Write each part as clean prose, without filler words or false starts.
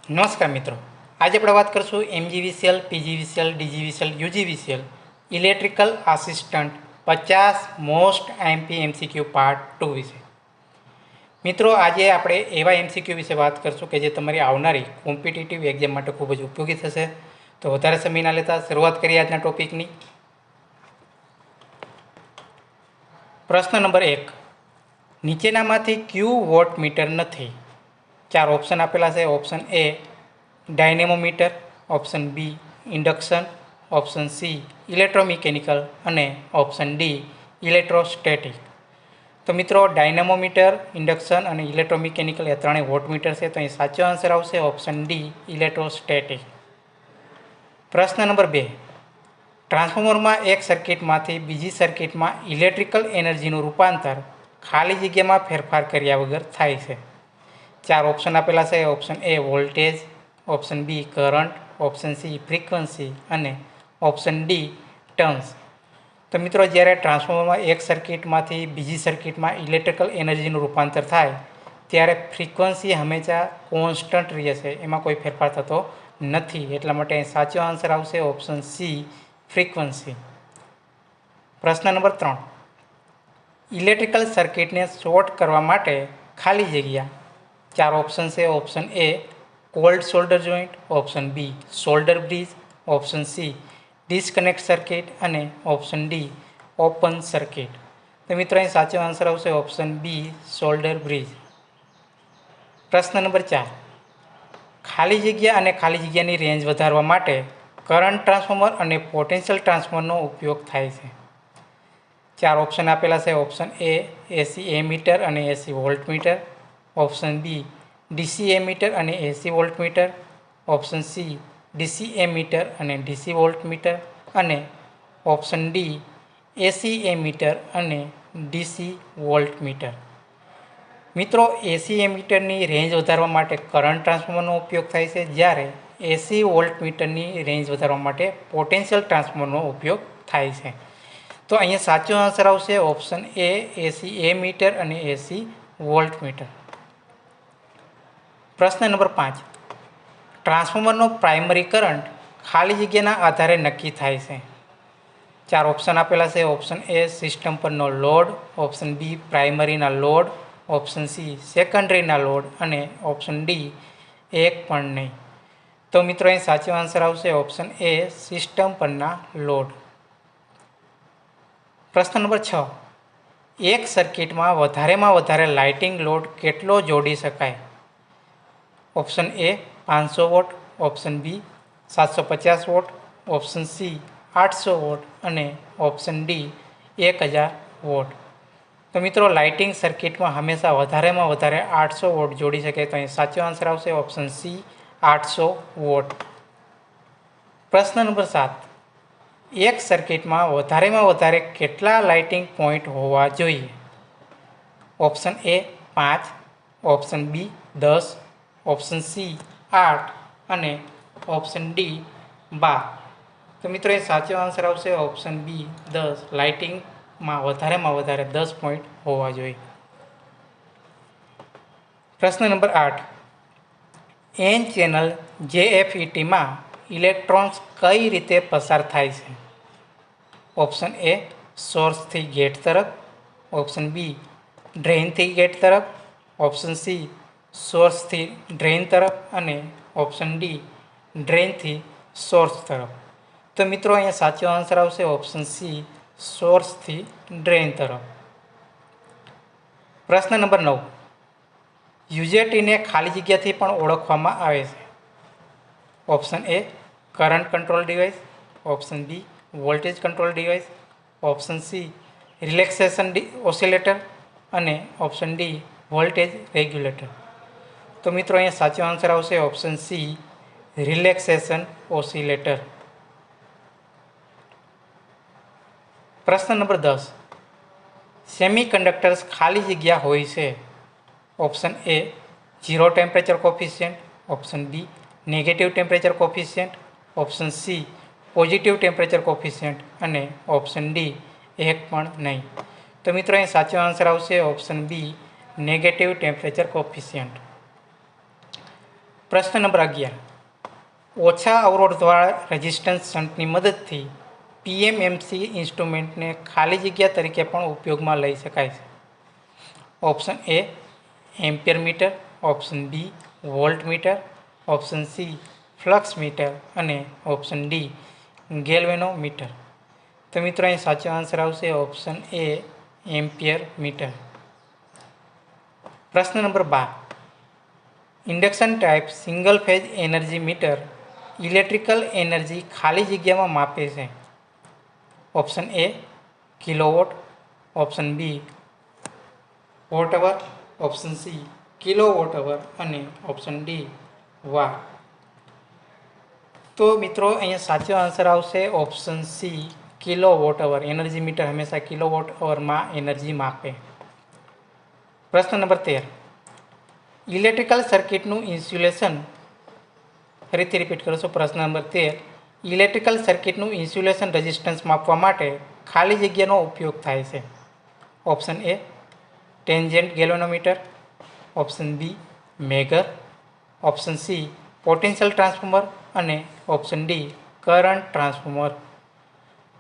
નમસ્કાર મિત્રો, આજે આપણે વાત કરીશું MGVCL, PGVCL, DGVCL, UGVCL electrical assistant 50 most IMP MCQ part 2 વિશે. મિત્રો, આજે આપણે એવા એમસીક્યુ વિશે વાત કરીશું કે જે તમારી આવનારી કોમ્પિટિટિવ એક્ઝામ માટે ખૂબ જ ઉપયોગી થશે. તો વધારે સમય ના લેતા શરૂઆત કરીએ આજના ટોપિકની. પ્રશ્ન નંબર 1. નીચેનામાંથી ક્યુ વોટ મીટર નથી? 4 ઓપ્શન આપેલા છે. Option A dynamometer, option B induction, option C electromechanical અને ઓપ્શન ડી ઇલેક્ટ્રોસ્ટેટિક. તો મિત્રો, ડાયનેમોમીટર, ઇન્ડક્શન અને ઇલેક્ટ્રોમિકેનિકલ એ ત્રણેય વોટમીટર છે. તો અહીં સાચો આન્સર આવશે ઓપ્શન ડી ઇલેક્ટ્રોસ્ટેટિક. પ્રશ્ન નંબર 2. ટ્રાન્સફોર્મરમાં એક સર્કિટમાંથી બીજી સર્કિટમાં ઇલેક્ટ્રિકલ એનર્જીનું રૂપાંતર ખાલી જગ્યામાં ફેરફાર કર્યા વગર થાય છે. 4 ઓપ્શન આપેલા છે. Option A voltage, option B current, option C frequency અને ઓપ્શન ડી ટર્ન્સ. તો મિત્રો, જ્યારે ટ્રાન્સફોર્મરમાં એક સર્કિટમાંથી બીજી સર્કિટમાં ઇલેક્ટ્રિકલ એનર્જીનું રૂપાંતર થાય ત્યારે ફ્રીક્વન્સી હંમેશા કોન્સ્ટન્ટ રહે છે, એમાં કોઈ ફેરફાર થતો નથી. એટલા માટે સાચો આન્સર આવશે ઓપ્શન સી ફ્રીક્વન્સી. પ્રશ્ન નંબર 3. ઇલેક્ટ્રિકલ સર્કિટને શોર્ટ કરવા માટે ખાલી જગ્યા. 4 ઓપ્શન છે. Option A cold solder joint, option B solder bridge, option C disconnect circuit અને ઓપ્શન ડી ઓપન સર્કિટ. તો મિત્રો, અહીં સાચો આન્સર આવશે ઓપ્શન બી સોલ્ડર બ્રિજ. પ્રશ્ન નંબર 4. ખાલી જગ્યા અને ખાલી જગ્યાની રેન્જ વધારવા માટે કરંટ ટ્રાન્સફોર્મર અને પોટેન્શિયલ ટ્રાન્સફોર્મરનો ઉપયોગ થાય છે. 4 ઓપ્શન આપેલા છે. ઓપ્શન એ એસી એમીટર અને AC voltmeter, option B DC ammeter અને AC voltmeter, option C DC ammeter અને ડીસી વોલ્ટમીટર અને ઓપ્શન ડી એસી એમીટર અને ડીસી વોલ્ટમીટર. મિત્રો, એસી એમીટરની રેન્જ વધારવા માટે કરંટ ટ્રાન્સફોર્મરનો ઉપયોગ થાય છે, જ્યારે એસી વોલ્ટમીટરની રેન્જ વધારવા માટે પોટેન્શિયલ ટ્રાન્સફોર્મરનો ઉપયોગ થાય છે. તો અહીંયા સાચો આન્સર આવશે ઓપ્શન એ એસી એમીટર અને એસી વોલ્ટમીટર. પ્રશ્ન નંબર 5. ટ્રાન્સફોર્મરનો પ્રાઇમરી કરંટ ખાલી જગ્યાના આધારે નક્કી થાય છે. 4 ઓપ્શન આપેલા છે. ઓપ્શન એ સિસ્ટમ પરનો લોડ, ઓપ્શન બી પ્રાઇમરીના લોડ, ઓપ્શન સી સેકન્ડરીના લોડ અને ઓપ્શન ડી એક પણ નહીં. તો મિત્રો, અહીં સાચો આન્સર આવશે ઓપ્શન એ સિસ્ટમ પરના લોડ. પ્રશ્ન નંબર 6. એક સર્કિટમાં વધારે લાઇટિંગ લોડ કેટલો જોડી શકાય? Option A 500 watt, option B 750 watt, option C 800 watt અને ઓપ્શન ડી 1000 વોટ. તો મિત્રો, લાઇટિંગ સર્કિટમાં હંમેશા વધારે 800 વોટ જોડી શકે. તો અહીં સાચો આન્સર આવશે ઓપ્શન સી 800 વોટ. પ્રશ્ન નંબર 7. એક સર્કિટમાં વધારે કેટલા લાઇટિંગ પોઈન્ટ હોવા જોઈએ? Option A 5, option B 10, option C 8 અને ઓપ્શન ડી 12. તો મિત્રો, એ સાચો આન્સર આવશે ઓપ્શન બી 10. લાઇટિંગમાં વધારે 10 પોઈન્ટ હોવા જોઈએ. પ્રશ્ન નંબર 8. એન ચેનલ જેએફઈટીમાં ઇલેક્ટ્રોન્સ કઈ રીતે પસાર થાય છે? ઓપ્શન એ સોર્સથી ગેટ તરફ, ઓપ્શન બી ડ્રેઇનથી ગેટ તરફ, ઓપ્શન સી સોર્સથી ડ્રેઇન તરફ અને ઓપ્શન ડી ડ્રેઇનથી સોર્સ તરફ. તો મિત્રો, અહીંયા સાચો આન્સર આવશે ઓપ્શન સી સોર્સથી ડ્રેઇન તરફ. પ્રશ્ન નંબર 9. યુજેટીને ખાલી જગ્યાથી પણ ઓળખવામાં આવે છે. Option A current control device, option B voltage control device, option C relaxation oscillator અને ઓપ્શન ડી વોલ્ટેજ રેગ્યુલેટર. તો મિત્રો, અહીંયા સાચો આન્સર આવશે ઓપ્શન સી રિલેક્સેશન ઓસિલેટર. પ્રશ્ન નંબર 10. સેમિકન્ડક્ટર્સ ખાલી જગ્યા હોય છે. Option A 0 temperature coefficient, option B negative temperature coefficient, option C positive temperature coefficient અને ઓપ્શન ડી એક પણ નહીં. તો મિત્રો, અહીં સાચો આન્સર આવશે option B negative temperature coefficient. પ્રશ્ન નંબર 11. ઓછા અવરોધવાળા રેઝિસ્ટન્સ શન્ટની મદદથી પીએમએમસી ઇન્સ્ટ્રુમેન્ટને ખાલી જગ્યા તરીકે પણ ઉપયોગમાં લઈ શકાય છે. Option A ampere meter, option B volt meter, option C flux meter અને ઓપ્શન ડી ગેલ્વેનોમીટર. તો મિત્રો અહીં સાચો આન્સર આવશે ઓપ્શન એ એમ્પિયર મીટર. પ્રશ્ન number 12. Induction type single phase energy meter electrical energy ખાલી જગ્યામાં માપે છે. Option A kilowatt, option B watt hour, option C kilowatt hour અને ઓપ્શન ડી વાર. તો મિત્રો અહીંયા સાચો આન્સર આવશે option C kilowatt hour. Energy meter હંમેશા કિલોવોટ અવરમાં એનર્જી માપે. પ્રશ્ન નંબર 13. ઇલેક્ટ્રિકલ સર્કિટનું ઇન્સ્યુલેશન, ફરીથી રિપીટ કરો છો. પ્રશ્ન નંબર 13. ઇલેક્ટ્રિકલ સર્કિટનું ઇન્સ્યુલેશન રેઝિસ્ટન્સ માપવા માટે ખાલી જગ્યાનો ઉપયોગ થાય છે. Option A tangent galvanometer, option B megger, option C potential transformer અને ઓપ્શન ડી કરંટ ટ્રાન્સફોર્મર.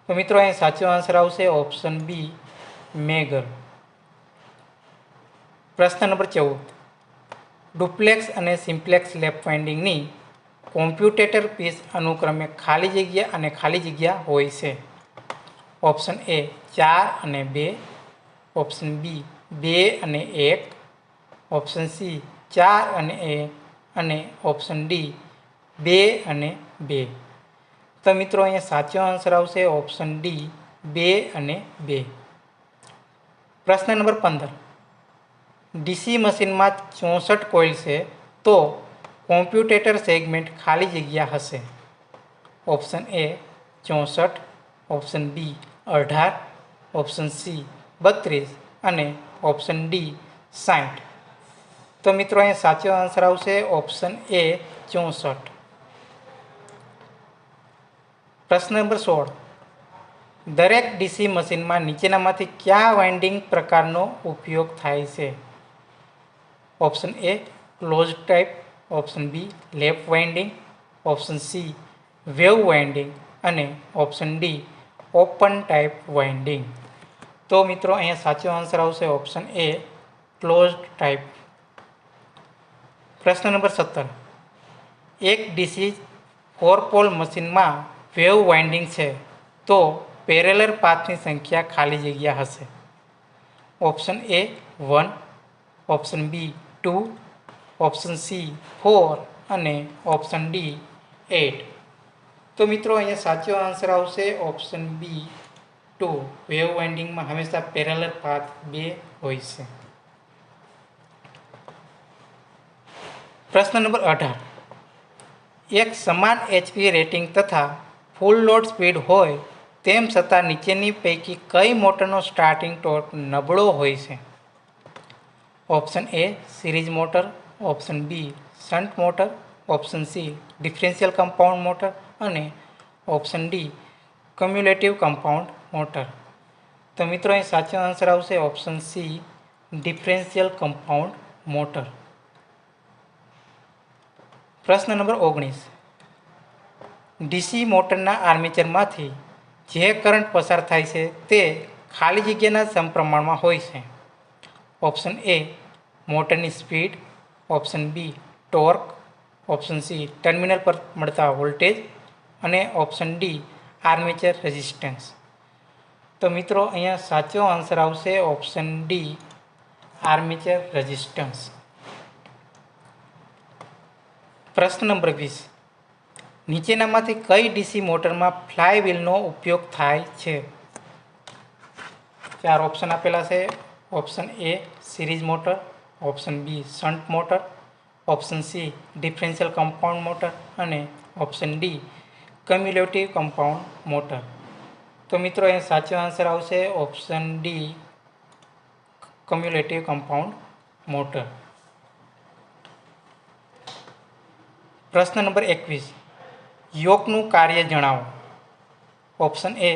તો મિત્રો અહીં સાચો આન્સર આવશે ઓપ્શન બી મેગર. પ્રશ્ન નંબર 14. ડુપ્લેક્સ અને સિમ્પ્લેક્સ લેપ વાઇન્ડિંગની કોમ્પ્યુટેટર પીસ અનુક્રમે ખાલી જગ્યા અને ખાલી જગ્યા હોય છે. ઓપ્શન એ 4 અને 2, ઓપ્શન બી 2 અને 1, ઓપ્શન સી 4 અને 1 અને ઓપ્શન ડી 2 અને 2. તો મિત્રો અહીંયા સાચો આન્સર આવશે ઓપ્શન ડી 2 અને 2. પ્રશ્ન નંબર 15. ડીસી મશીનમાં 64 કોઇલ છે તો કોમ્પ્યુટેટર સેગમેન્ટ ખાલી જગ્યા હશે. Option A 64, option B 18, option C 32 અને ઓપ્શન ડી 60. તો મિત્રો અહીંયા સાચો આન્સર આવશે ઓપ્શન એ 64. પ્રશ્ન નંબર 16. દરેક ડીસી મશીનમાં નીચેનામાંથી કયા વાઇન્ડિંગ પ્રકારનો ઉપયોગ થાય છે? Option A close type, option B lap winding, option C wave winding અને option D open type winding. તો મિત્રો અહીંયા સાચો આન્સર આવશે ઓપ્શન એ ક્લોઝ ટાઈપ. પ્રશ્ન નંબર 17. એક ડીસી 4 પોલ મશીનમાં વેવ વાઇન્ડિંગ છે તો પેરેલલ પાથની સંખ્યા ખાલી જગ્યા હશે. Option A 1, option B 2, option C 4 અને ઓપ્શન ડી 8. તો મિત્રો અહીંયા સાચો આન્સર આવશે ઓપ્શન બી 2. વેવ વાઇન્ડિંગમાં હંમેશા પેરેલલ પાથ 2 હોય છે. પ્રશ્ન નંબર 18. એક સમાન એચપી રેટિંગ તથા ફૂલ લોડ સ્પીડ હોય તેમ છતાં નીચેની પૈકી કઈ મોટરનો સ્ટાર્ટિંગ ટોર્ક નબળો હોય છે? Option A series motor, option B shunt motor, option C differential compound motor અને option D cumulative compound motor. તો મિત્રો અહીં સાચો આન્સર આવશે option C differential compound motor. પ્રશ્ન નંબર 19. ડીસી મોટરના આર્મેચરમાંથી જે કરંટ પસાર થાય છે તે ખાલી જગ્યાના સમપ્રમાણમાં હોય છે. ઓપ્શન એ મોટરની speed, option B torque, option C terminal પર મળતા વોલ્ટેજ અને ઓપ્શન ડી આર્મેચર રેઝિસ્ટન્સ. તો મિત્રો અહીંયા સાચો આન્સર આવશે ઓપ્શન ડી આર્મેચર રેઝિસ્ટન્સ. પ્રશ્ન નંબર 20. નીચેનામાંથી કઈ ડીસી મોટરમાં ફ્લાય વ્હીલનો ઉપયોગ થાય છે? 4 ઓપ્શન આપેલા છે. Option A series motor, option B shunt motor, option C differential compound motor અને option D cumulative compound motor. તો મિત્રો અહીં સાચો આન્સર આવશે option D cumulative compound motor. પ્રશ્ન નંબર 21. યોકનું કાર્ય જણાવો. ઓપ્શન એ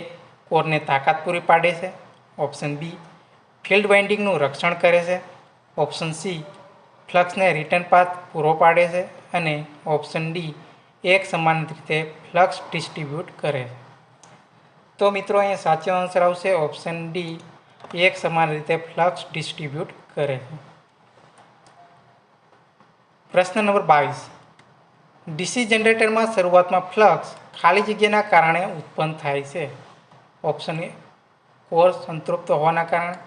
કોરને તાકાત પૂરી પાડે છે, ઓપ્શન બી ફિલ્ડ વાઇન્ડિંગનું રક્ષણ કરે છે, ઓપ્શન સી ફ્લક્સને રિટર્ન પાથ પૂરો પાડે છે અને ઓપ્શન ડી એક સમાન રીતે ફ્લક્સ ડિસ્ટ્રીબ્યુટ કરે છે. તો મિત્રો અહીંયા સાચો આન્સર આવશે ઓપ્શન ડી, એક સમાન રીતે ફ્લક્સ ડિસ્ટ્રીબ્યુટ કરે છે. પ્રશ્ન નંબર 22. ડીસી જનરેટરમાં શરૂઆતમાં ફ્લક્સ ખાલી જગ્યાના કારણે ઉત્પન્ન થાય છે. ઓપ્શન એ કોર સંતૃપ્ત હોવાના કારણે,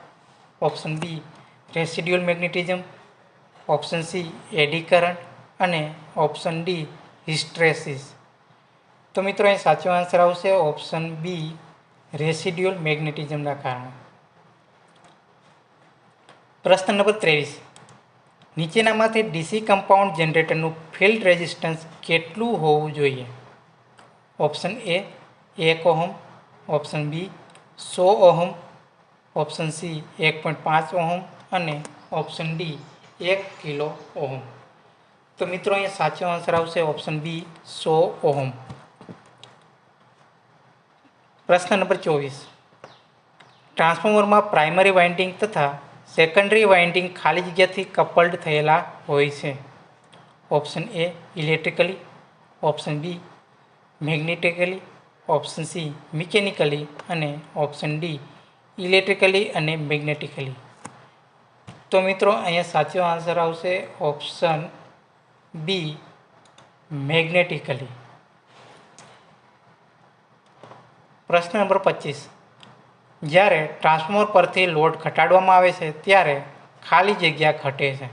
option B residual magnetism, option C eddy current અને ઓપ્શન ડી હિસ્ટ્રેસિસ. તો મિત્રો અહીં સાચો આન્સર આવશે ઓપ્શન બી રેસિડ્યુઅલ મેગ્નેટિઝમના કારણે. પ્રશ્ન નંબર 23. નીચેનામાંથી ડીસી કમ્પાઉન્ડ જનરેટરનું ફિલ્ડ રેઝિસ્ટન્સ કેટલું હોવું જોઈએ? Option A 1 ohm, option B 100 ohm, option C 1.5 ohm અને ઓપ્શન ડી 1 કિલો ઓહમ. તો મિત્રો અહીંયા સાચો આન્સર આવશે ઓપ્શન બી 100 ઓહમ. પ્રશ્ન નંબર 24. ટ્રાન્સફોર્મરમાં પ્રાઇમરી વાઇન્ડિંગ તથા સેકન્ડરી વાઇન્ડિંગ ખાલી જગ્યાથી કપલ્ડ થયેલા હોય છે. Option A electrically, option B magnetically, option C mechanically અને ઓપ્શન ડી ઇલેક્ટ્રિકલી અને મેગ્નેટિકલી. તો મિત્રો અહીંયા સાચો આન્સર આવશે ઓપ્શન બી મેગ્નેટિકલી. પ્રશ્ન નંબર 25. જ્યારે ટ્રાન્સફોર્મર પરથી લોડ ઘટાડવામાં આવે છે ત્યારે ખાલી જગ્યા ઘટે છે.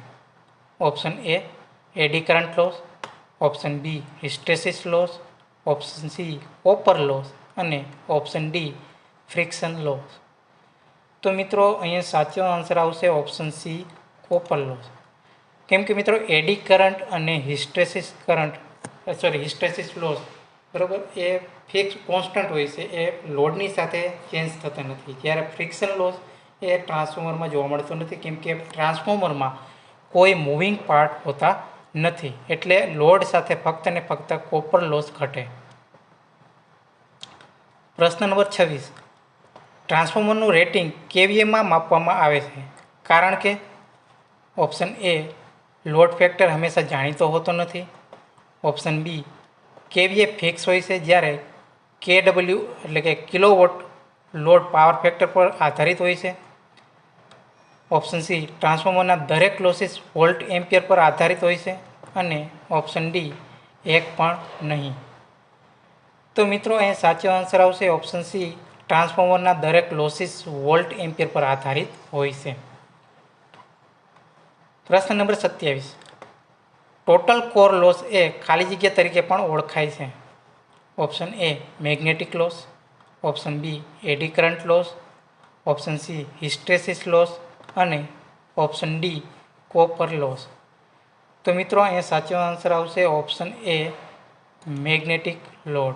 Option A eddy current loss, option B hysteresis loss, option C copper loss અને ઓપ્શન ડી ફ્રિક્શન લોસ. તો મિત્રો અહીંયા સાચો આન્સર આવશે ઓપ્શન સી કોપર લોસ. કેમ કે મિત્રો એડી કરંટ અને હિસ્ટેસિસ લોસ બરાબર એ ફિક્સ કોન્સ્ટન્ટ હોય છે, એ લોડની સાથે ચેન્જ થતા નથી. જ્યારે ફ્રિક્શન લોસ એ ટ્રાન્સફોર્મરમાં જોવા મળતો નથી, કેમ કે ટ્રાન્સફોર્મરમાં કોઈ મૂવિંગ પાર્ટ હોતા નથી, એટલે લોડ સાથે ફક્ત ને ફક્ત કોપર લોસ ઘટે. પ્રશ્ન નંબર 26. ટ્રાન્સફોર્મરનું રેટિંગ કેવીએમાં માપવામાં આવે છે, કારણ કે ઓપ્શન એ લોડ ફેક્ટર હંમેશા જાણીતો હોતો નથી, ઓપ્શન બી કેવીએ ફિક્સ હોય છે જ્યારે કેડબલ્યુ એટલે કે કિલોવોટ લોડ પાવર ફેક્ટર પર આધારિત હોય છે, ઓપ્શન સી ટ્રાન્સફોર્મરના દરેક લોસીસ વોલ્ટ એમ્પિયર પર આધારિત હોય છે અને ઓપ્શન ડી એક પણ નહીં. તો મિત્રો અહીંયા સાચો આન્સર આવશે ઓપ્શન સી ટ્રાન્સફોર્મરના દરેક લોસીસ વોલ્ટ એમ્પિયર પર આધારિત હોય છે. પ્રશ્ન નંબર 27. ટોટલ કોર લોસ એ ખાલી જગ્યા તરીકે પણ ઓળખાય છે. Option A magnetic loss, option B eddy current loss, option C hysteresis loss અને ઓપ્શન ડી કોપર લોસ. તો મિત્રો અહીંયા સાચો આન્સર આવશે ઓપ્શન એ મેગ્નેટિક લોડ.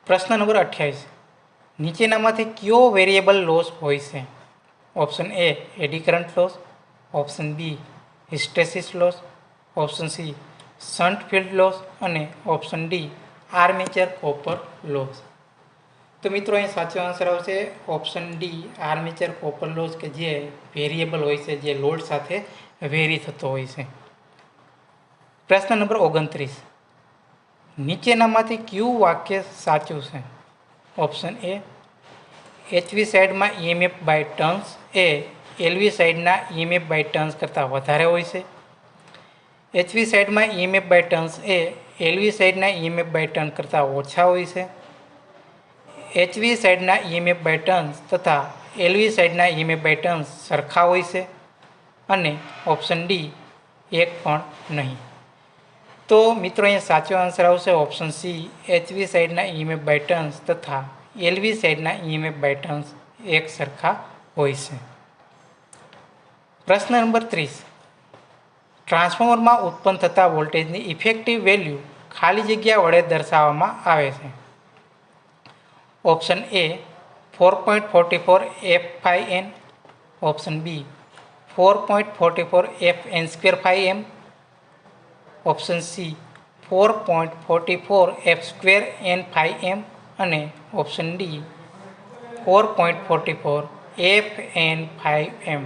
પ્રશ્ન નંબર 28. નીચેનામાંથી કયો વેરિયેબલ લોસ હોય છે? Option A eddy current loss, option B hysteresis loss, option C shunt field loss અને option D armature copper loss. તો મિત્રો અહીં સાચો આન્સર આવશે option D armature copper loss, કે જે વેરિયેબલ હોય છે, જે લોડ સાથે વેરી થતો હોય છે. પ્રશ્ન નંબર 29. નીચેનામાંથી કયું વાક્ય સાચું છે? ઓપ્શન એ એચવી સાઇડમાં ઈએમએફ બાય ટર્ન્સ એ એલવી સાઇડના ઈએમએફ બાય ટર્ન્સ કરતાં વધારે હોય છે. એચવી સાઇડમાં ઈએમએફ બાય ટર્ન્સ એ એલવી સાઇડના ઈએમએફ બાય ટર્ન કરતાં ઓછા હોય છે. એચવી સાઇડના ઈએમએફ બાય ટર્ન્સ તથા એલવી સાઇડના ઈએમએફ બાય ટર્ન્સ સરખા હોય છે અને ઓપ્શન ડી એક પણ નહીં. તો મિત્રો અહીંયા સાચો આન્સર આવશે ઓપ્શન સી એચવી સાઇડના ઈએમએફ બાય ટર્ન્સ તથા એલવી સાઇડના ઈએમએફ બાય ટર્ન્સ એક સરખા હોય છે. પ્રશ્ન નંબર 30. ટ્રાન્સફોર્મરમાં ઉત્પન્ન થતા વોલ્ટેજની ઇફેક્ટિવ વેલ્યુ ખાલી જગ્યા વડે દર્શાવવામાં આવે છે. Option A 4.44 f⁵n, option B 4.44 fn² φm, option C 4.44 f²n φm અને ઓપ્શન ડી 4.44 fn φm.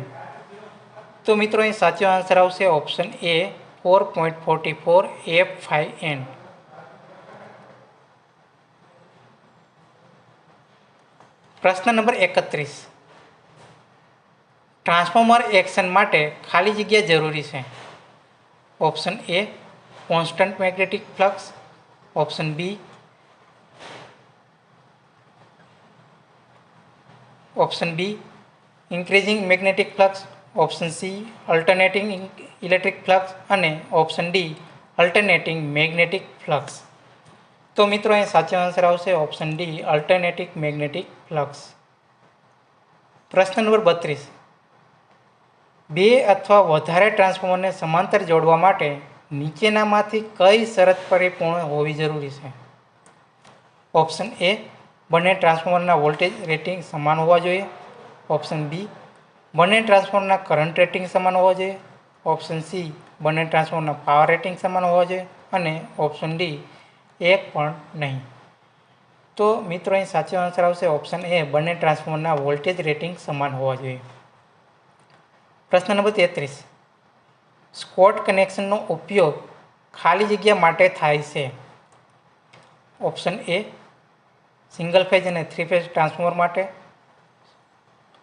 તો મિત્રો અહીં સાચો આન્સર આવશે ઓપ્શન એ 4.44 F5N. પ્રશ્ન નંબર 31. ટ્રાન્સફોર્મર એક્શન માટે ખાલી જગ્યા જરૂરી છે. Option A constant magnetic flux, option B increasing magnetic flux, option C alternating electric flux અને option D alternating magnetic flux. તો મિત્રો અહીં સાચો આન્સર આવશે option D alternating magnetic flux. પ્રશ્ન નંબર 32. બે અથવા વધારે ટ્રાન્સફોર્મરને સમાંતર જોડવા માટે નીચેનામાંથી કઈ શરત પરિપૂર્ણ હોવી જરૂરી છે. ઓપ્શન એ બંને ટ્રાન્સફોર્મરના વોલ્ટેજ રેટિંગ સમાન હોવા જોઈએ, ઓપ્શન બી બંને ટ્રાન્સફોર્મરના કરંટ રેટિંગ સમાન હોવા જોઈએ, ઓપ્શન સી બંને ટ્રાન્સફોર્મરના પાવર રેટિંગ સમાન હોવા જોઈએ અને ઓપ્શન ડી એક પણ નહીં. તો મિત્રો અહીં સાચો આન્સર આવશે ઓપ્શન એ બંને ટ્રાન્સફોર્મરના વોલ્ટેજ રેટિંગ સમાન હોવા જોઈએ. પ્રશ્ન નંબર 33. સ્કોટ કનેક્શનનો ઉપયોગ ખાલી જગ્યા માટે થાય છે. ઓપ્શન એ સિંગલ ફેઝ અને 3 ફેઝ ટ્રાન્સફોર્મર માટે,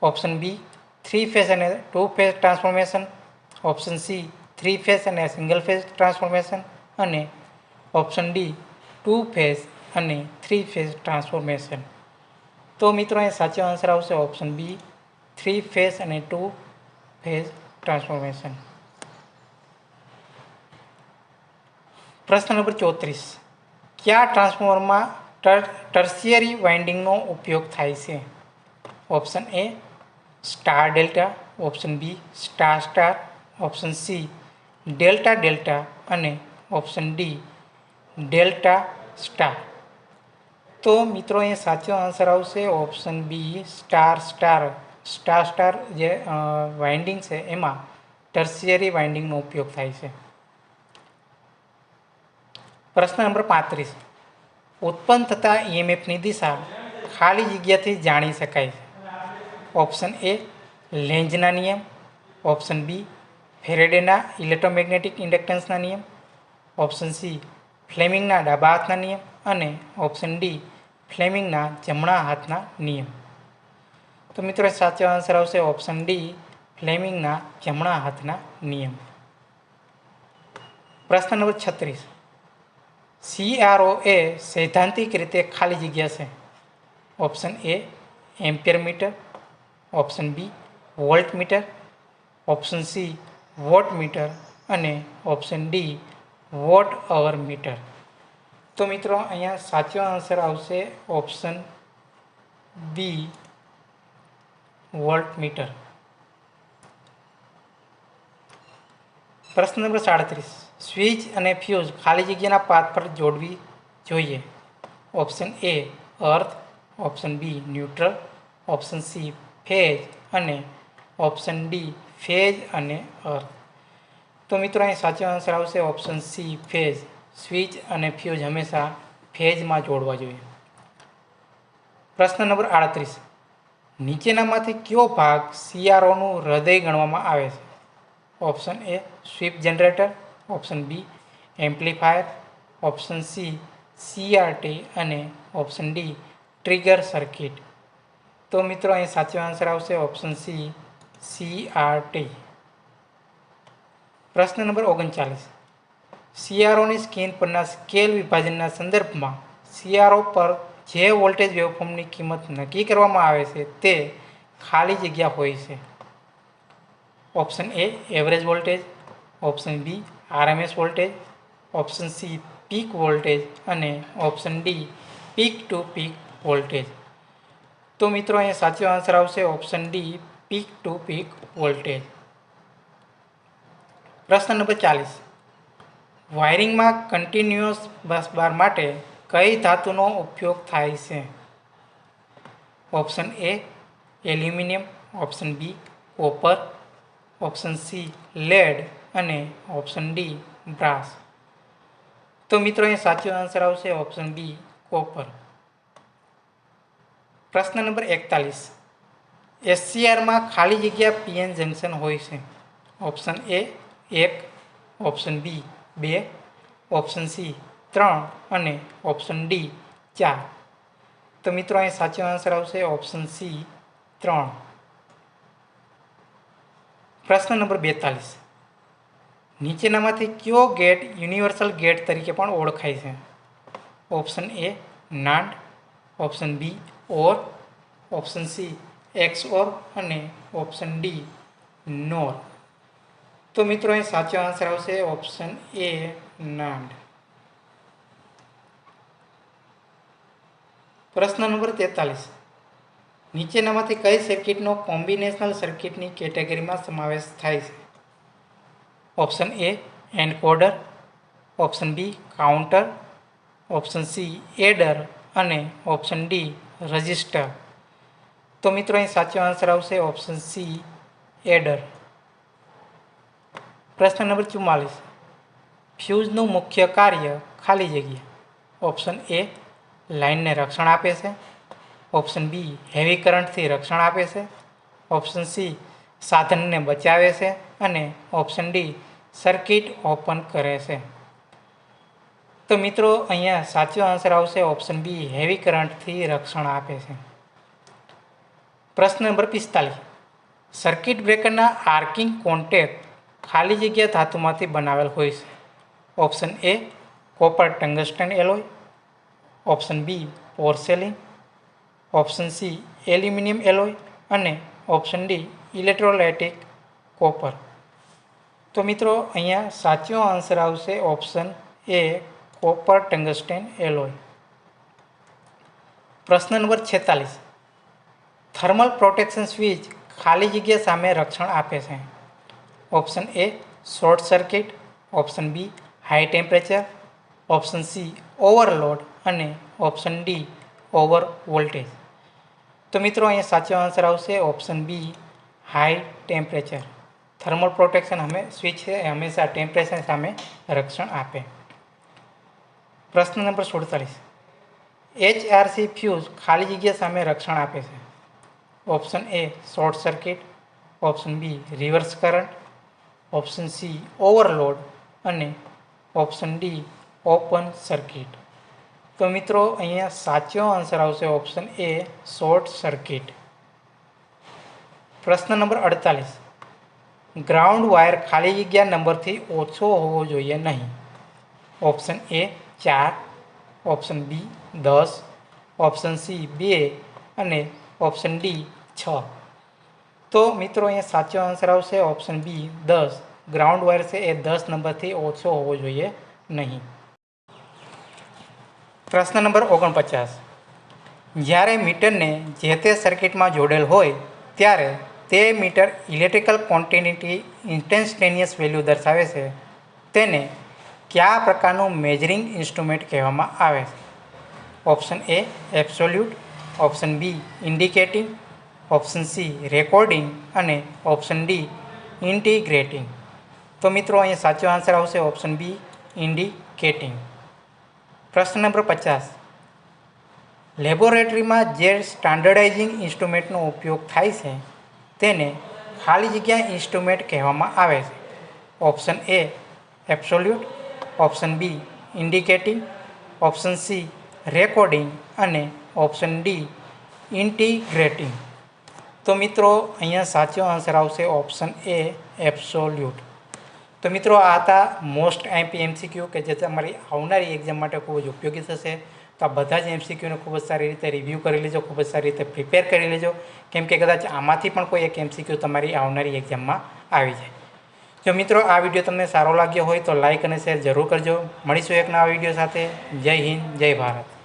ઓપ્શન બી 3 ફેઝ અને 2 phase transformation, option C 3 phase અને સિંગલ ફેઝ ટ્રાન્સફોર્મેશન અને ઓપ્શન ડી 2 ફેઝ અને 3 ફેઝ ટ્રાન્સફોર્મેશન. તો મિત્રો અહીં સાચો આન્સર આવશે ઓપ્શન બી 3 ફેઝ અને 2 ફેઝ ટ્રાન્સફોર્મેશન. પ્રશ્ન નંબર 34. કયા ટ્રાન્સફોર્મરમાં ટર્શિયરી વાઇન્ડિંગનો ઉપયોગ થાય છે. Option A star delta, option B star star, option C delta delta અને ઓપ્શન ડી ડેલ્ટા સ્ટાર. તો મિત્રો અહીંયા સાચો આન્સર આવશે option B star star. Star star જે વાઇન્ડિંગ છે એમાં ટર્શિયરી વાઇન્ડિંગનો ઉપયોગ થાય છે. પ્રશ્ન નંબર 35. ઉત્પન્ન થતા ઈએમએફની દિશા ખાલી જગ્યાથી જાણી શકાય છે. ઓપ્શન એ લેન્ઝના નિયમ, ઓપ્શન બી ફેરેડેના ઇલેક્ટ્રોમેગ્નેટિક ઇન્ડક્ટન્સના નિયમ, ઓપ્શન સી ફ્લેમિંગના ડાબા હાથના નિયમ અને ઓપ્શન ડી ફ્લેમિંગના જમણા હાથના નિયમ. તો મિત્રો સાચો આન્સર આવશે ઓપ્શન ડી ફ્લેમિંગના જમણા હાથના નિયમ. પ્રશ્ન નંબર 36. CRO એ સૈદ્ધાંતિક રીતે ખાલી જગ્યા છે. Option A ampere meter, option B volt meter, option C watt meter અને option D watt hour meter. તો મિત્રો અહીંયા સાચો આન્સર આવશે ઓપ્શન બી વોલ્ટ મીટર. પ્રશ્ન નંબર 37. સ્વિચ અને ફ્યુઝ ખાલી જગ્યાના પાથ પર જોડવી જોઈએ. Option A earth, option B neutral, option C phase અને ઓપ્શન ડી ફેઝ અને અર્થ. તો મિત્રો અહીં સાચો આન્સર આવશે ઓપ્શન સી ફેઝ. સ્વિચ અને ફ્યુઝ હંમેશા ફેઝમાં જોડવા જોઈએ. પ્રશ્ન નંબર 38. નીચેનામાંથી કયો ભાગ CROનું હૃદય ગણવામાં આવે છે. Option A sweep generator, option B amplifier, option C CRT અને ઓપ્શન ડી ટ્રિગર સર્કિટ. તો મિત્રો અહીં સાચો આન્સર આવશે ઓપ્શન સી CRT. પ્રશ્ન નંબર 39. CROની સ્ક્રીન પરના સ્કેલ વિભાજનના સંદર્ભમાં CRO પર જે વોલ્ટેજ વેવફોર્મની કિંમત નક્કી કરવામાં આવે છે તે ખાલી જગ્યા હોય છે. Option A average voltage, option B RMS voltage, option C peak voltage અને option D peak to peak voltage. તો મિત્રો અહીંયા સાચો આન્સર આવશે option D peak to peak voltage. પ્રશ્ન નંબર 40. વાયરિંગમાં કન્ટિન્યુઅસ બસ બાર માટે કઈ ધાતુનો ઉપયોગ થાય છે. Option A aluminium, option B copper, option C lead અને ઓપ્શન ડી બ્રાસ. તો મિત્રો અહીં સાચો આન્સર આવશે ઓપ્શન બી કોપર. પ્રશ્ન નંબર 41. SCRમાં ખાલી જગ્યા PN જંકશન હોય છે. Option A 1, option B 2, option C 3 અને ઓપ્શન ડી 4. તો મિત્રો અહીં સાચો આન્સર આવશે ઓપ્શન સી 3. પ્રશ્ન નંબર 42. નીચેનામાંથી કયો ગેટ યુનિવર્સલ ગેટ તરીકે પણ ઓળખાય છે? Option A NAND, option B OR, option C XOR અને ઓપ્શન ડી NOR. તો મિત્રો અહીં સાચો આન્સર આવશે ઓપ્શન એ નાન્ડ. પ્રશ્ન નંબર 43. નીચેનામાંથી કઈ સર્કિટનો કોમ્બિનેશનલ સર્કિટની કેટેગરીમાં સમાવેશ થાય છે? Option A encoder, option B counter, option C adder અને ઓપ્શન ડી રજિસ્ટર. તો મિત્રો અહીં સાચો આન્સર આવશે ઓપ્શન સી એડર. પ્રશ્ન નંબર 44. ફ્યુઝનું મુખ્ય કાર્ય ખાલી જગ્યા. ઓપ્શન એ લાઇનને રક્ષણ આપે છે, ઓપ્શન બી હેવી કરંટથી રક્ષણ આપે છે, ઓપ્શન સી સાધનને બચાવે છે અને ઓપ્શન ડી સર્કિટ ઓપન કરે છે. તો મિત્રો અહીંયા સાચો આન્સર આવશે ઓપ્શન બી હેવી કરંટથી રક્ષણ આપે છે. પ્રશ્ન નંબર 45. સર્કિટ બ્રેકરના આર્કિંગ કોન્ટેક્ટ ખાલી જગ્યા ધાતુમાંથી બનાવેલ હોય છે. Option A copper tungsten alloy, option B porcelain, option C aluminium alloy અને ઓપ્શન ડી ઇલેક્ટ્રોલાઇટિક કોપર. તો મિત્રો અહીંયા સાચો આન્સર આવશે option A copper tungsten alloy. પ્રશ્ન નંબર 46. થર્મલ પ્રોટેક્શન સ્વિચ ખાલી જગ્યા સામે રક્ષણ આપે છે. Option A short circuit, option B high temperature, option C overload અને ઓપ્શન ડી ઓવર વોલ્ટેજ. તો મિત્રો અહીંયા સાચો આન્સર આવશે option B high temperature. Thermal protection switch છે એ હંમેશા ટેમ્પરેચર સામે રક્ષણ આપે. પ્રશ્ન નંબર 47. HRC ફ્યુઝ ખાલી જગ્યા સામે રક્ષણ આપે છે. Option A short circuit, option B reverse current, option C overload અને ઓપ્શન ડી ઓપન સર્કિટ. તો મિત્રો અહીંયા સાચો આન્સર આવશે ઓપ્શન એ શોર્ટ સર્કિટ. પ્રશ્ન નંબર 48. ગ્રાઉન્ડ વાયર ખાલી જગ્યા નંબરથી ઓછો હોવો જોઈએ નહીં. Option A 4, option B 10, option C 2 અને ઓપ્શન ડી 6. તો મિત્રો અહીંયા સાચો આન્સર આવશે ઓપ્શન બી 10. ગ્રાઉન્ડ વાયર છે એ 10 નંબરથી ઓછો હોવો જોઈએ નહીં. પ્રશ્ન નંબર 49. જ્યારે મીટરને જે તે સર્કિટમાં જોડેલ હોય ત્યારે તે meter electrical quantity instantaneous value દર્શાવે છે. તેને કયા પ્રકારનું મેજરિંગ ઇન્સ્ટ્રુમેન્ટ કહેવામાં આવે છે? Option A absolute, option B indicating, option C recording અને ઓપ્શન ડી ઇન્ટિગ્રેટિંગ. તો મિત્રો અહીંયા સાચો આન્સર આવશે ઓપ્શન બી ઇન્ડિકેટિંગ. પ્રશ્ન નંબર 50. લેબોરેટરીમાં જે સ્ટાન્ડર્ડાઇઝિંગ ઇન્સ્ટ્રુમેન્ટનો ઉપયોગ થાય છે તેને ખાલી જગ્યા ઇન્સ્ટ્રુમેન્ટ કહેવામાં આવે છે. Option A absolute, option B indicating, option C recording અને ઓપ્શન ડી ઇન્ટિગ્રેટિંગ. તો મિત્રો અહીંયા સાચો આન્સર આવશે ઓપ્શન એ એબ્સોલ્યુટ. તો મિત્રો આ હતા મોસ્ટ MCQ કે જે તમારી આવનારી એક્ઝામ માટે ખૂબ જ ઉપયોગી થશે. તો આ બધા જ MCQને ખૂબ જ સારી રીતે રિવ્યૂ કરી લેજો, ખૂબ જ સારી રીતે પ્રિપેર કરી લેજો, કેમ કે કદાચ આમાંથી પણ કોઈ એક MCQ તમારી આવનારી એક્ઝામમાં આવી જાય. જો મિત્રો આ વિડીયો તમને સારો લાગ્યો હોય તો લાઇક અને શેર જરૂર કરજો. મળીશું એક નવા વિડીયો સાથે. જય હિન્દ, જય ભારત.